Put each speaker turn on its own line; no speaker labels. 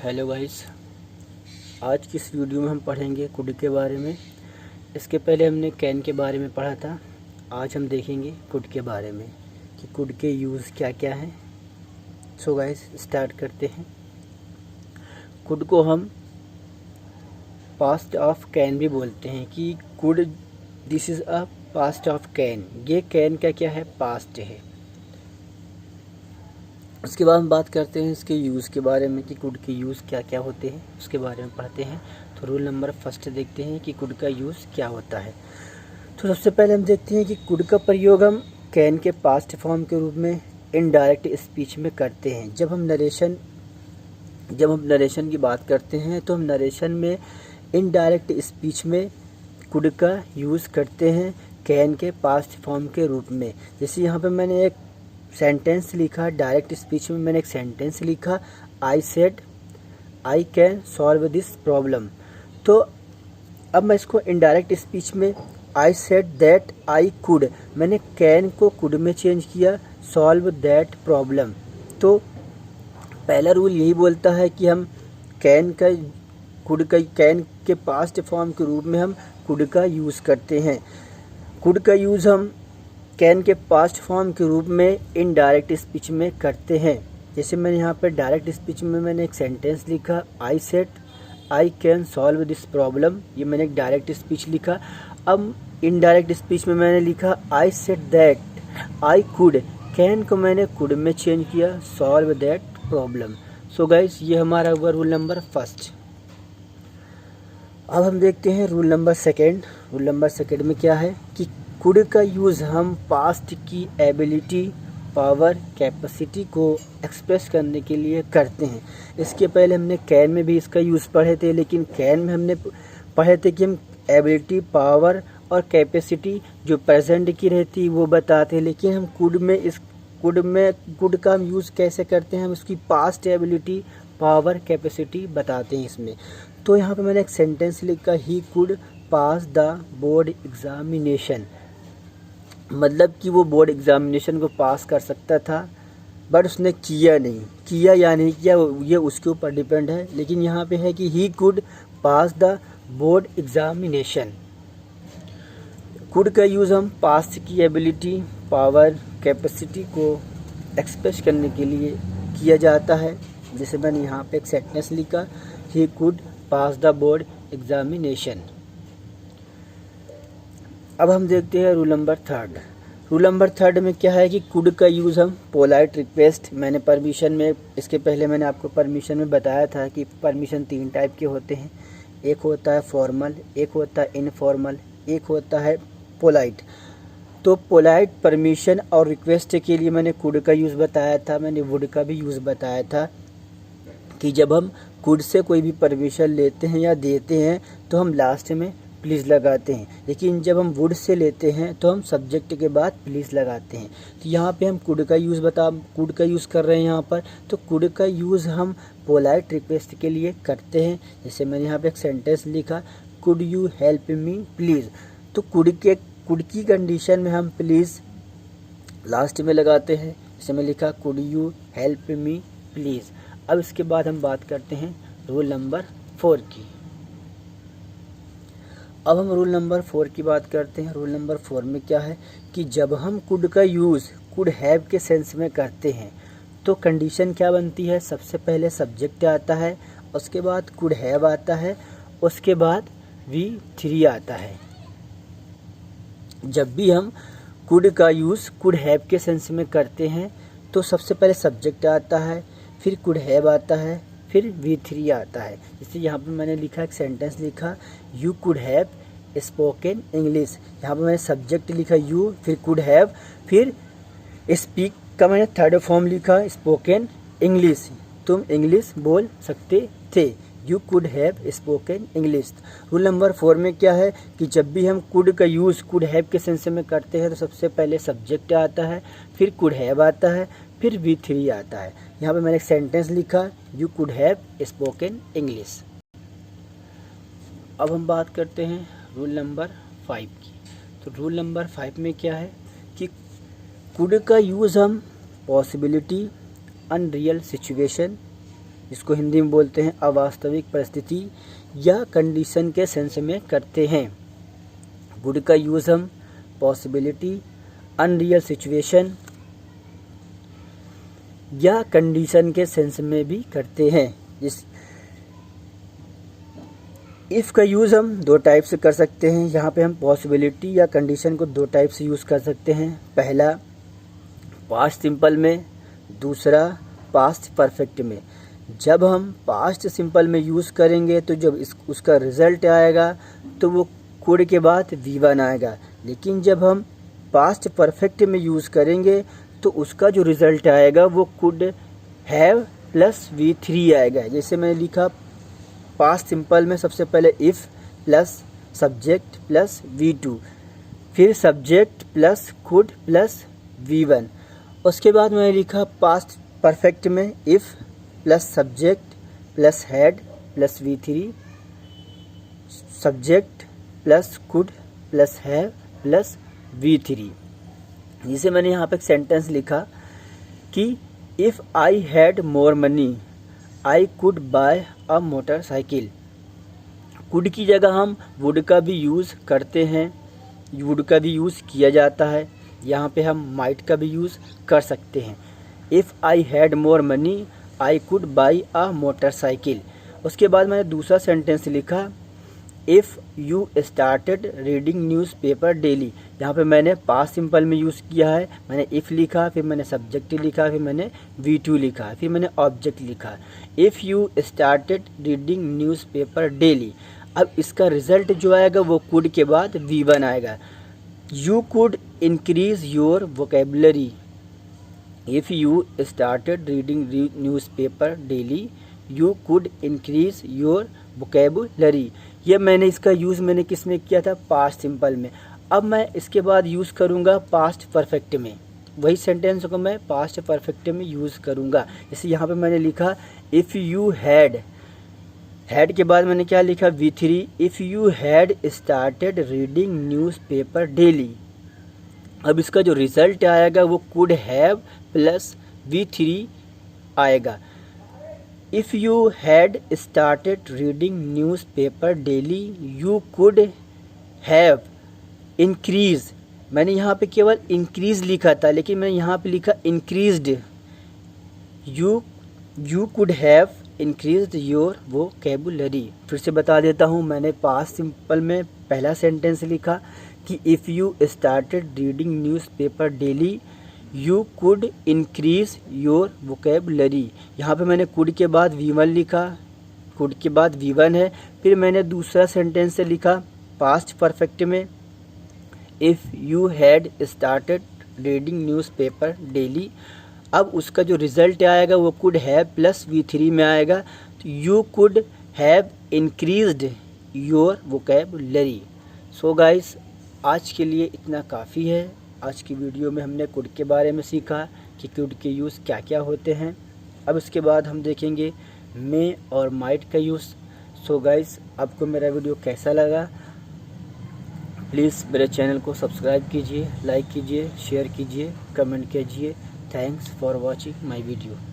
Hello guys, आज की इस वीडियो में हम पढ़ेंगे कुड के बारे में। इसके पहले हमने कैन के बारे में पढ़ा था। आज हम देखेंगे कुड के बारे में कि कुड के यूज़ क्या क्या हैं। सो गाइस, स्टार्ट करते हैं। कुड को हम पास्ट ऑफ कैन भी बोलते हैं कि could this is a past of can. ये कैन का क्या है, पास्ट है। उसके बाद हम बात करते हैं इसके यूज़ के बारे में कि कुड के यूज़ क्या क्या होते हैं, उसके बारे में पढ़ते हैं। तो रूल नंबर फर्स्ट देखते हैं कि कुड का यूज़ क्या होता है। तो सबसे पहले हम देखते हैं कि कुड का प्रयोग हम कैन के पास्ट फॉर्म के रूप में इनडायरेक्ट स्पीच में करते हैं। जब हम नरेशन की बात करते हैं तो हम नरेशन में इनडायरेक्ट स्पीच में कुड का यूज़ करते हैं कैन के पास्ट फॉर्म के रूप में। जैसे यहाँ पे मैंने एक सेंटेंस लिखा, डायरेक्ट स्पीच में मैंने एक सेंटेंस लिखा, I said I can solve this problem. तो अब मैं इसको इनडायरेक्ट स्पीच में I said that I could, मैंने कैन को कुड में चेंज किया, सॉल्व दैट प्रॉब्लम। तो पहला रूल यही बोलता है कि हम कैन के पास्ट फॉर्म के रूप में हम कुड का यूज़ करते हैं। कुड का यूज़ हम कैन के पास्ट फॉर्म के रूप में इनडायरेक्ट स्पीच में करते हैं। जैसे मैंने यहाँ पर डायरेक्ट स्पीच में मैंने एक सेंटेंस लिखा, I said I can solve this problem. ये मैंने एक डायरेक्ट स्पीच लिखा। अब इनडायरेक्ट स्पीच में मैंने लिखा, I said that I could, can को मैंने कुड में चेंज किया, solve that problem. So guys, ये हमारा हुआ रूल नंबर फर्स्ट। अब हम देखते हैं rule number second. Rule number second में क्या है कि कुड का यूज़ हम पास्ट की एबिलिटी, पावर, कैपेसिटी को एक्सप्रेस करने के लिए करते हैं। इसके पहले हमने कैन में भी इसका यूज़ पढ़े थे, लेकिन कैन में हमने पढ़े थे कि हम एबिलिटी, पावर और कैपेसिटी जो प्रेजेंट की रहती वो बताते हैं। लेकिन हम कुड का हम यूज़ कैसे करते हैं, हम उसकी पास्ट एबिलिटी, पावर, कैपेसिटी बताते हैं इसमें। तो यहाँ पे मैंने एक सेंटेंस लिखा, he could pass the board examination. मतलब कि वो बोर्ड एग्जामिनेशन को पास कर सकता था, बट उसने किया नहीं। किया या नहीं किया ये उसके ऊपर डिपेंड है। लेकिन यहाँ पे है कि he could pass the board examination. Could का यूज़ हम पास्ट की एबिलिटी, पावर, कैपेसिटी को एक्सप्रेस करने के लिए किया जाता है। जैसे मैंने यहाँ पे एक सेंटेंस लिखा, he could pass the board examination. अब हम देखते हैं rule number third. Rule number third में क्या है कि कुड का यूज़ हम पोलाइट रिक्वेस्ट, मैंने परमिशन में इसके पहले मैंने आपको परमिशन में बताया था कि परमिशन 3 टाइप के होते हैं। एक होता है फॉर्मल, एक होता है इनफॉर्मल, एक होता है पोलाइट। तो पोलाइट परमिशन और रिक्वेस्ट के लिए मैंने कुड का यूज़ बताया था, मैंने वुड का भी यूज़ बताया था कि जब हम कुड से कोई भी परमिशन लेते हैं या देते हैं तो हम लास्ट में प्लीज़ लगाते हैं। लेकिन जब हम वुड से लेते हैं तो हम सब्जेक्ट के बाद प्लीज़ लगाते हैं। तो यहाँ पे हम कुड का यूज़ कर रहे हैं यहाँ पर। तो कुड का यूज़ हम पोलाइट रिक्वेस्ट के लिए करते हैं। जैसे मैंने यहाँ पे एक सेंटेंस लिखा, could you help me please. तो कुड की कंडीशन में हम प्लीज़ लास्ट में लगाते हैं। जैसे मैं लिखा, could you help me please. अब इसके बाद हम बात करते हैं रूल नंबर 4 की। अब हम रूल नंबर 4 की बात करते हैं। रूल नंबर 4 में क्या है कि जब हम कुड का यूज़ कुड हैव के सेंस में करते हैं तो कंडीशन क्या बनती है, सबसे पहले सब्जेक्ट आता है, उसके बाद कुड हैव आता है, उसके बाद V3 आता है। जब भी हम कुड का यूज़ कुड हैव के सेंस में करते हैं तो सबसे पहले सब्जेक्ट आता है, फिर कुड हैव आता है, फिर V3 आता है। जैसे यहाँ पर मैंने लिखा, एक सेंटेंस लिखा, you could have spoken English. यहाँ पर मैंने सब्जेक्ट लिखा यू, फिर कुड हैव, फिर स्पीक का मैंने थर्ड फॉर्म लिखा, स्पोकन इंग्लिश, तुम इंग्लिश बोल सकते थे, you could have spoken English. Rule number 4 में क्या है कि जब भी हम कुड का यूज़ कुड हैव के सेंस में करते हैं तो सबसे पहले सब्जेक्ट आता है, फिर कुड हैव आता है, फिर V3 आता है। यहाँ पे मैंने एक सेंटेंस लिखा, you could have spoken English. अब हम बात करते हैं रूल नंबर 5 की। तो रूल नंबर 5 में क्या है कि कुड का यूज़ हम पॉसिबिलिटी, अनरियल सिचुएशन, जिसको हिंदी में बोलते हैं अवास्तविक परिस्थिति या कंडीशन के सेंस में करते हैं। वुड का यूज़ हम पॉसिबिलिटी, अनरियल सिचुएशन या कंडीशन के सेंस में भी करते हैं। इफ़ का यूज़ हम दो टाइप से कर सकते हैं। यहाँ पे हम पॉसिबिलिटी या कंडीशन को दो टाइप से यूज़ कर सकते हैं। पहला पास्ट सिंपल में, दूसरा पास्ट परफेक्ट में। जब हम पास्ट सिंपल में यूज़ करेंगे तो जब उसका रिज़ल्ट आएगा तो वो कुड के बाद V1 आएगा, लेकिन जब हम पास्ट परफेक्ट में यूज़ करेंगे तो उसका जो रिज़ल्ट आएगा वो कुड हैव प्लस V3 आएगा। जैसे मैंने लिखा पास्ट सिंपल में सबसे पहले if plus subject plus V2, फिर subject plus could plus V1। उसके बाद मैंने लिखा पास्ट परफेक्ट में if plus subject plus had plus V3, subject plus could plus have plus V3। जिसे मैंने यहाँ पे एक सेंटेंस लिखा कि if I had more money I could bye a motorcycle. Could की जगह हम वुड का भी यूज़ करते हैं, वुड का भी यूज़ किया जाता है। यहाँ पे हम माइट का भी यूज़ कर सकते हैं। If I had more money I could by a motorcycle. उसके बाद मैंने दूसरा सेंटेंस लिखा if you started reading newspaper daily. यहाँ पे मैंने पास्ट सिंपल में यूज़ किया है। मैंने इफ़ लिखा, फिर मैंने सब्जेक्ट लिखा, फिर मैंने V2 लिखा, फिर मैंने ऑब्जेक्ट लिखा। If you started reading newspaper daily. अब इसका रिजल्ट जो आएगा वो कुड के बाद V1 आएगा। You could increase your vocabulary. If you started reading newspaper daily you could increase your vocabulary. ये मैंने इसका यूज़ मैंने किस में किया था? पास्ट सिंपल में। अब मैं इसके बाद यूज़ करूँगा पास्ट परफेक्ट में। वही सेंटेंस को मैं पास्ट परफेक्ट में यूज़ करूँगा। जैसे यहाँ पे मैंने लिखा इफ़ यू हैड, हैड के बाद मैंने क्या लिखा? V3। If you had started reading newspaper daily. अब इसका जो रिज़ल्ट आएगा वो कुड हैव प्लस V3 आएगा। If you had started reading newspaper daily you could have increase. मैंने यहाँ पे केवल इंक्रीज लिखा था, लेकिन मैंने यहाँ पे लिखा increased. You could have increased your vocabulary. फिर से बता देता हूँ, मैंने पास्ट सिंपल में पहला सेंटेंस लिखा कि if you started reading newspaper daily you could increase your vocabulary. यहाँ पे मैंने कुड के बाद V1 लिखा, कुड के बाद V1 है। फिर मैंने दूसरा सेंटेंस से लिखा पास्ट परफेक्ट में if you had started reading newspaper daily. अब उसका जो रिज़ल्ट आएगा वो कुड हैव प्लस V3 में आएगा। तो you could have increased your vocabulary. So guys, आज के लिए इतना काफ़ी है। आज की वीडियो में हमने कुड के बारे में सीखा कि कुड के यूज़ क्या क्या होते हैं। अब इसके बाद हम देखेंगे मे और माइट का यूज़। सो गाइस, आपको मेरा वीडियो कैसा लगा? प्लीज़ मेरे चैनल को सब्सक्राइब कीजिए, लाइक कीजिए, शेयर कीजिए, कमेंट कीजिए। Thanks for watching my video.